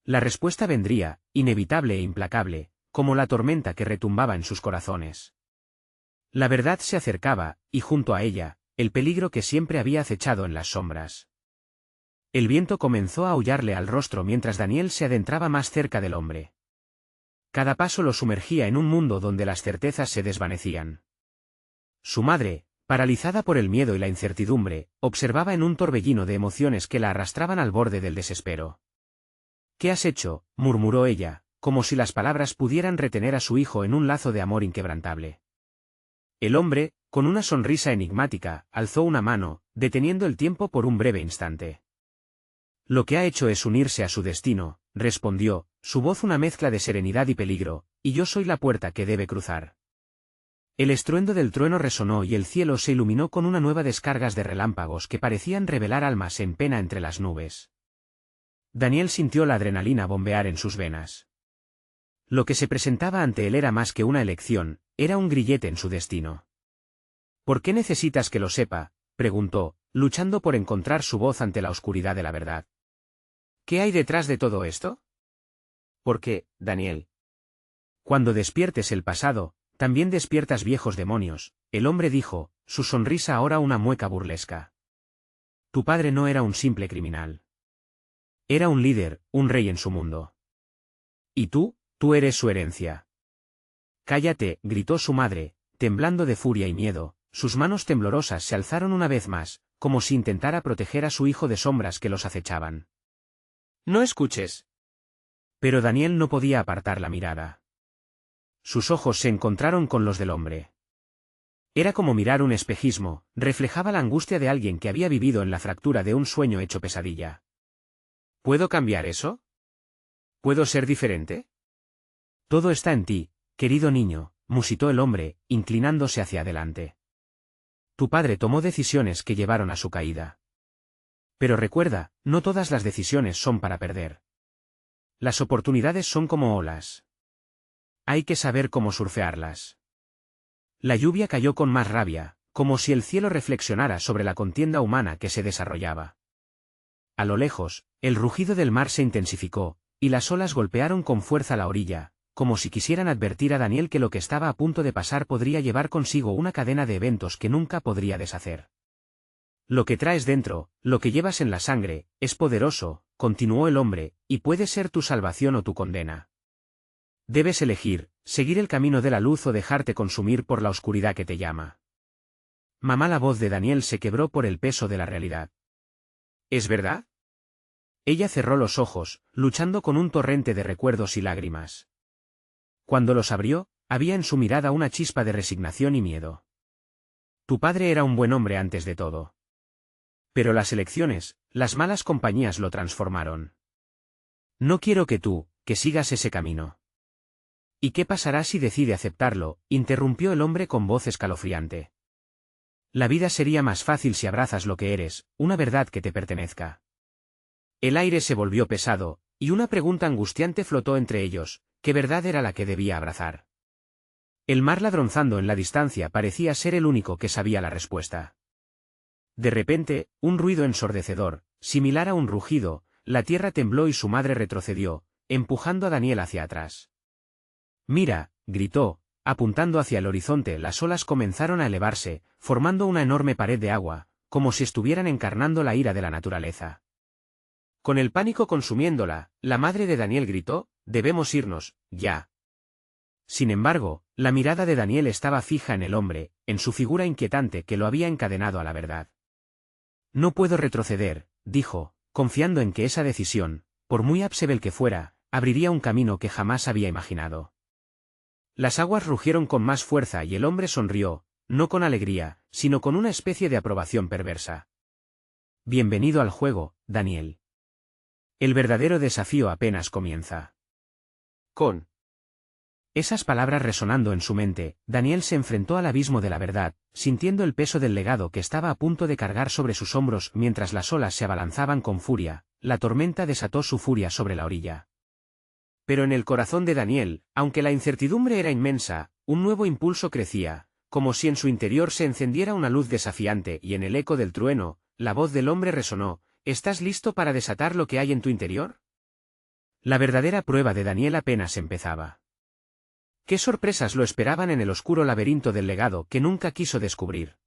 La respuesta vendría, inevitable e implacable, como la tormenta que retumbaba en sus corazones. La verdad se acercaba, y junto a ella, el peligro que siempre había acechado en las sombras. El viento comenzó a aullarle al rostro mientras Daniel se adentraba más cerca del hombre. Cada paso lo sumergía en un mundo donde las certezas se desvanecían. Su madre, paralizada por el miedo y la incertidumbre, observaba en un torbellino de emociones que la arrastraban al borde del desespero. «¿Qué has hecho?», murmuró ella, como si las palabras pudieran retener a su hijo en un lazo de amor inquebrantable. El hombre, con una sonrisa enigmática, alzó una mano, deteniendo el tiempo por un breve instante. «Lo que ha hecho es unirse a su destino», respondió, su voz una mezcla de serenidad y peligro, «y yo soy la puerta que debe cruzar». El estruendo del trueno resonó y el cielo se iluminó con una nueva descarga de relámpagos que parecían revelar almas en pena entre las nubes. Daniel sintió la adrenalina bombear en sus venas. Lo que se presentaba ante él era más que una elección, era un grillete en su destino. «¿Por qué necesitas que lo sepa?», preguntó, luchando por encontrar su voz ante la oscuridad de la verdad. «¿Qué hay detrás de todo esto?». «Porque, Daniel, cuando despiertes el pasado, también despiertas viejos demonios», el hombre dijo, su sonrisa ahora una mueca burlesca. «Tu padre no era un simple criminal. Era un líder, un rey en su mundo. Y tú eres su herencia». «Cállate», gritó su madre, temblando de furia y miedo, sus manos temblorosas se alzaron una vez más, como si intentara proteger a su hijo de sombras que los acechaban. «No escuches». Pero Daniel no podía apartar la mirada. Sus ojos se encontraron con los del hombre. Era como mirar un espejismo, reflejaba la angustia de alguien que había vivido en la fractura de un sueño hecho pesadilla. «¿Puedo cambiar eso? ¿Puedo ser diferente?». «Todo está en ti, querido niño», musitó el hombre, inclinándose hacia adelante. «Tu padre tomó decisiones que llevaron a su caída. Pero recuerda, no todas las decisiones son para perder. Las oportunidades son como olas. Hay que saber cómo surfearlas». La lluvia cayó con más rabia, como si el cielo reflexionara sobre la contienda humana que se desarrollaba. A lo lejos, el rugido del mar se intensificó, y las olas golpearon con fuerza la orilla, como si quisieran advertir a Daniel que lo que estaba a punto de pasar podría llevar consigo una cadena de eventos que nunca podría deshacer. «Lo que traes dentro, lo que llevas en la sangre, es poderoso», continuó el hombre, «y puede ser tu salvación o tu condena. Debes elegir, seguir el camino de la luz o dejarte consumir por la oscuridad que te llama». Mamá, la voz de Daniel se quebró por el peso de la realidad. «¿Es verdad?». Ella cerró los ojos, luchando con un torrente de recuerdos y lágrimas. Cuando los abrió, había en su mirada una chispa de resignación y miedo. «Tu padre era un buen hombre antes de todo. Pero las elecciones, las malas compañías lo transformaron. No quiero que sigas ese camino». «¿Y qué pasará si decide aceptarlo?», interrumpió el hombre con voz escalofriante. «La vida sería más fácil si abrazas lo que eres, una verdad que te pertenezca». El aire se volvió pesado, y una pregunta angustiante flotó entre ellos: ¿qué verdad era la que debía abrazar? El mar ladronzando en la distancia parecía ser el único que sabía la respuesta. De repente, un ruido ensordecedor, similar a un rugido, la tierra tembló y su madre retrocedió, empujando a Daniel hacia atrás. «Mira», gritó, apuntando hacia el horizonte. Las olas comenzaron a elevarse, formando una enorme pared de agua, como si estuvieran encarnando la ira de la naturaleza. Con el pánico consumiéndola, la madre de Daniel gritó: «Debemos irnos, ya». Sin embargo, la mirada de Daniel estaba fija en el hombre, en su figura inquietante que lo había encadenado a la verdad. «No puedo retroceder», dijo, confiando en que esa decisión, por muy absebel que fuera, abriría un camino que jamás había imaginado. Las aguas rugieron con más fuerza y el hombre sonrió, no con alegría, sino con una especie de aprobación perversa. Bienvenido al juego, Daniel. El verdadero desafío apenas comienza. Con esas palabras resonando en su mente, Daniel se enfrentó al abismo de la verdad, sintiendo el peso del legado que estaba a punto de cargar sobre sus hombros mientras las olas se abalanzaban con furia. La tormenta desató su furia sobre la orilla. Pero en el corazón de Daniel, aunque la incertidumbre era inmensa, un nuevo impulso crecía, como si en su interior se encendiera una luz desafiante y en el eco del trueno, la voz del hombre resonó: ¿estás listo para desatar lo que hay en tu interior? La verdadera prueba de Daniel apenas empezaba. ¿Qué sorpresas lo esperaban en el oscuro laberinto del legado que nunca quiso descubrir?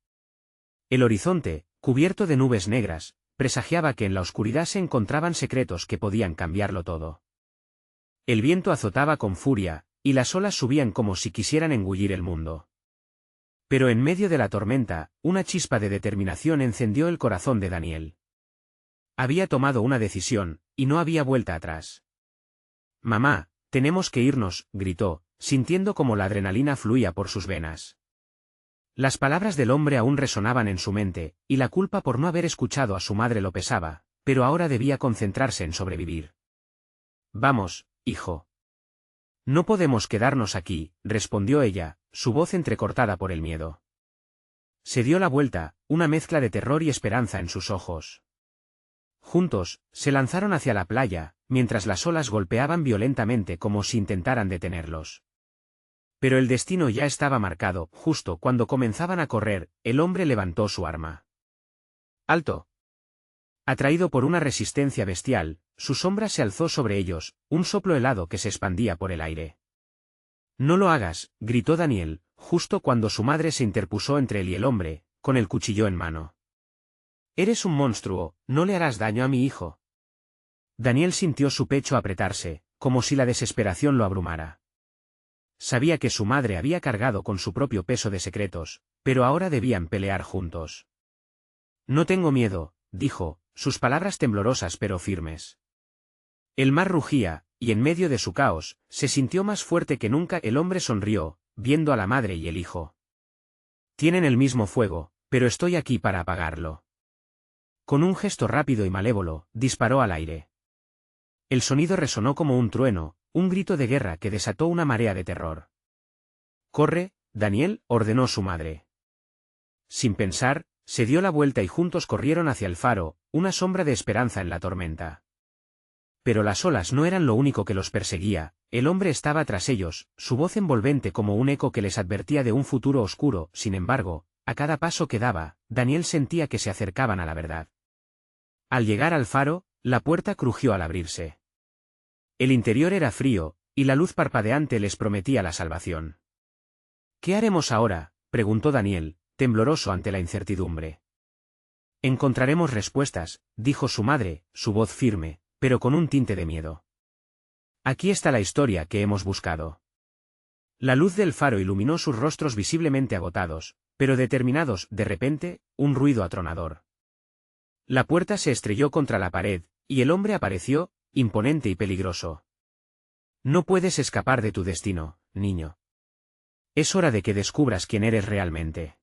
El horizonte, cubierto de nubes negras, presagiaba que en la oscuridad se encontraban secretos que podían cambiarlo todo. El viento azotaba con furia, y las olas subían como si quisieran engullir el mundo. Pero en medio de la tormenta, una chispa de determinación encendió el corazón de Daniel. Había tomado una decisión, y no había vuelta atrás. «Mamá, tenemos que irnos», gritó, sintiendo como la adrenalina fluía por sus venas. Las palabras del hombre aún resonaban en su mente, y la culpa por no haber escuchado a su madre lo pesaba, pero ahora debía concentrarse en sobrevivir. «Vamos, hijo. No podemos quedarnos aquí», respondió ella, su voz entrecortada por el miedo. Se dio la vuelta, una mezcla de terror y esperanza en sus ojos. Juntos, se lanzaron hacia la playa, mientras las olas golpeaban violentamente como si intentaran detenerlos. Pero el destino ya estaba marcado. Justo cuando comenzaban a correr, el hombre levantó su arma. ¡Alto! Atraído por una resistencia bestial, su sombra se alzó sobre ellos, un soplo helado que se expandía por el aire. «No lo hagas», gritó Daniel, justo cuando su madre se interpuso entre él y el hombre, con el cuchillo en mano. «Eres un monstruo, no le harás daño a mi hijo». Daniel sintió su pecho apretarse, como si la desesperación lo abrumara. Sabía que su madre había cargado con su propio peso de secretos, pero ahora debían pelear juntos. «No tengo miedo», dijo, sus palabras temblorosas pero firmes. El mar rugía, y en medio de su caos, se sintió más fuerte que nunca. El hombre sonrió, viendo a la madre y el hijo. «Tienen el mismo fuego, pero estoy aquí para apagarlo». Con un gesto rápido y malévolo, disparó al aire. El sonido resonó como un trueno, un grito de guerra que desató una marea de terror. «Corre, Daniel», ordenó su madre. Sin pensar, se dio la vuelta y juntos corrieron hacia el faro, una sombra de esperanza en la tormenta. Pero las olas no eran lo único que los perseguía, el hombre estaba tras ellos, su voz envolvente como un eco que les advertía de un futuro oscuro. Sin embargo, a cada paso que daba, Daniel sentía que se acercaban a la verdad. Al llegar al faro, la puerta crujió al abrirse. El interior era frío, y la luz parpadeante les prometía la salvación. «¿Qué haremos ahora?», preguntó Daniel, tembloroso ante la incertidumbre. «Encontraremos respuestas», dijo su madre, su voz firme, pero con un tinte de miedo. «Aquí está la historia que hemos buscado». La luz del faro iluminó sus rostros visiblemente agotados, pero determinados. De repente, un ruido atronador. La puerta se estrelló contra la pared, y el hombre apareció, imponente y peligroso. «No puedes escapar de tu destino, niño. Es hora de que descubras quién eres realmente».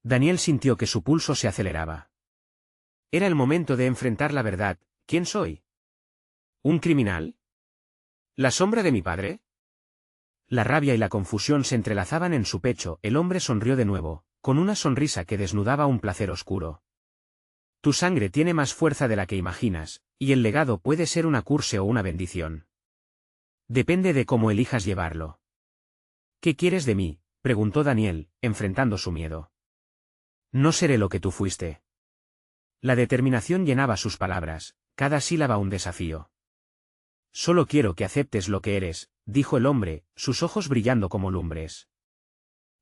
Daniel sintió que su pulso se aceleraba. Era el momento de enfrentar la verdad. ¿Quién soy? ¿Un criminal? ¿La sombra de mi padre? La rabia y la confusión se entrelazaban en su pecho. El hombre sonrió de nuevo, con una sonrisa que desnudaba un placer oscuro. «Tu sangre tiene más fuerza de la que imaginas, y el legado puede ser una curse o una bendición. Depende de cómo elijas llevarlo». «¿Qué quieres de mí?», preguntó Daniel, enfrentando su miedo. «No seré lo que tú fuiste». La determinación llenaba sus palabras, cada sílaba un desafío. «Solo quiero que aceptes lo que eres», dijo el hombre, sus ojos brillando como lumbres.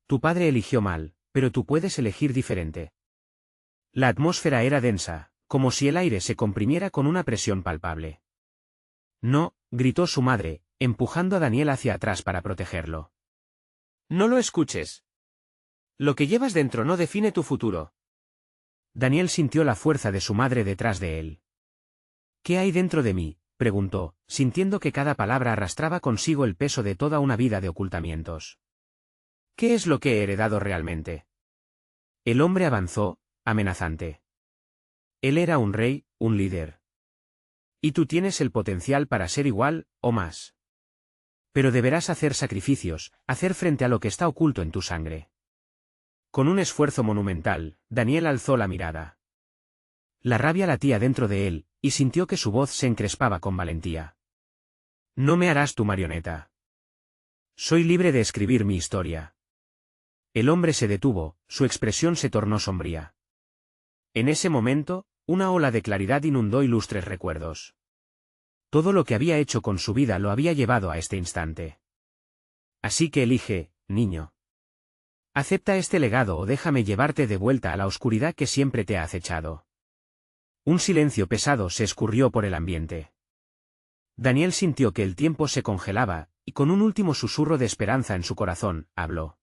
«Tu padre eligió mal, pero tú puedes elegir diferente». La atmósfera era densa, como si el aire se comprimiera con una presión palpable. «No», gritó su madre, empujando a Daniel hacia atrás para protegerlo. «No lo escuches. Lo que llevas dentro no define tu futuro». Daniel sintió la fuerza de su madre detrás de él. ¿Qué hay dentro de mí?, preguntó, sintiendo que cada palabra arrastraba consigo el peso de toda una vida de ocultamientos. ¿Qué es lo que he heredado realmente? El hombre avanzó, amenazante. Él era un rey, un líder. Y tú tienes el potencial para ser igual, o más. Pero deberás hacer sacrificios, hacer frente a lo que está oculto en tu sangre. Con un esfuerzo monumental, Daniel alzó la mirada. La rabia latía dentro de él, y sintió que su voz se encrespaba con valentía. No me harás tu marioneta. Soy libre de escribir mi historia. El hombre se detuvo, su expresión se tornó sombría. En ese momento, una ola de claridad inundó ilustres recuerdos. Todo lo que había hecho con su vida lo había llevado a este instante. Así que elige, niño. Acepta este legado o déjame llevarte de vuelta a la oscuridad que siempre te ha acechado. Un silencio pesado se escurrió por el ambiente. Daniel sintió que el tiempo se congelaba, y con un último susurro de esperanza en su corazón, habló.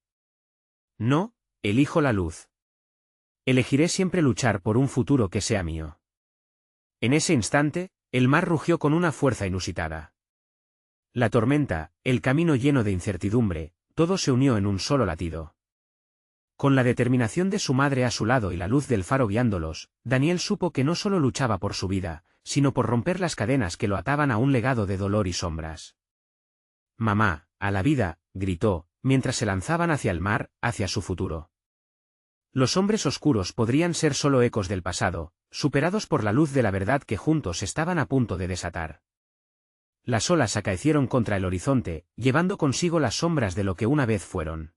No, elijo la luz. Elegiré siempre luchar por un futuro que sea mío. En ese instante, el mar rugió con una fuerza inusitada. La tormenta, el camino lleno de incertidumbre, todo se unió en un solo latido. Con la determinación de su madre a su lado y la luz del faro guiándolos, Daniel supo que no solo luchaba por su vida, sino por romper las cadenas que lo ataban a un legado de dolor y sombras. Mamá, a la vida, gritó, mientras se lanzaban hacia el mar, hacia su futuro. Los hombres oscuros podrían ser solo ecos del pasado, superados por la luz de la verdad que juntos estaban a punto de desatar. Las olas acaecieron contra el horizonte, llevando consigo las sombras de lo que una vez fueron.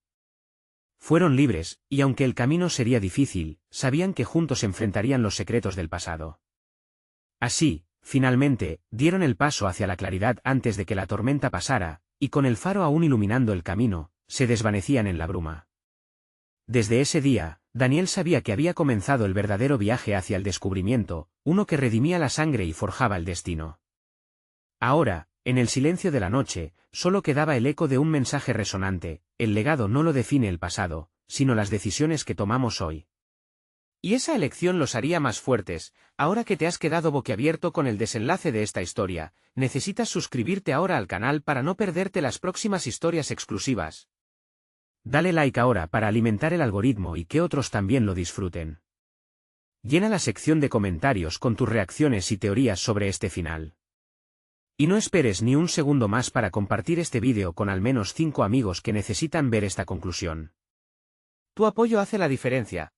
Fueron libres, y aunque el camino sería difícil, sabían que juntos enfrentarían los secretos del pasado. Así, finalmente, dieron el paso hacia la claridad antes de que la tormenta pasara, y con el faro aún iluminando el camino, se desvanecían en la bruma. Desde ese día, Daniel sabía que había comenzado el verdadero viaje hacia el descubrimiento, uno que redimía la sangre y forjaba el destino. Ahora, en el silencio de la noche, solo quedaba el eco de un mensaje resonante: el legado no lo define el pasado, sino las decisiones que tomamos hoy. Y esa elección los haría más fuertes. Ahora que te has quedado boquiabierto con el desenlace de esta historia, necesitas suscribirte ahora al canal para no perderte las próximas historias exclusivas. Dale like ahora para alimentar el algoritmo y que otros también lo disfruten. Llena la sección de comentarios con tus reacciones y teorías sobre este final. Y no esperes ni un segundo más para compartir este vídeo con al menos 5 amigos que necesitan ver esta conclusión. Tu apoyo hace la diferencia.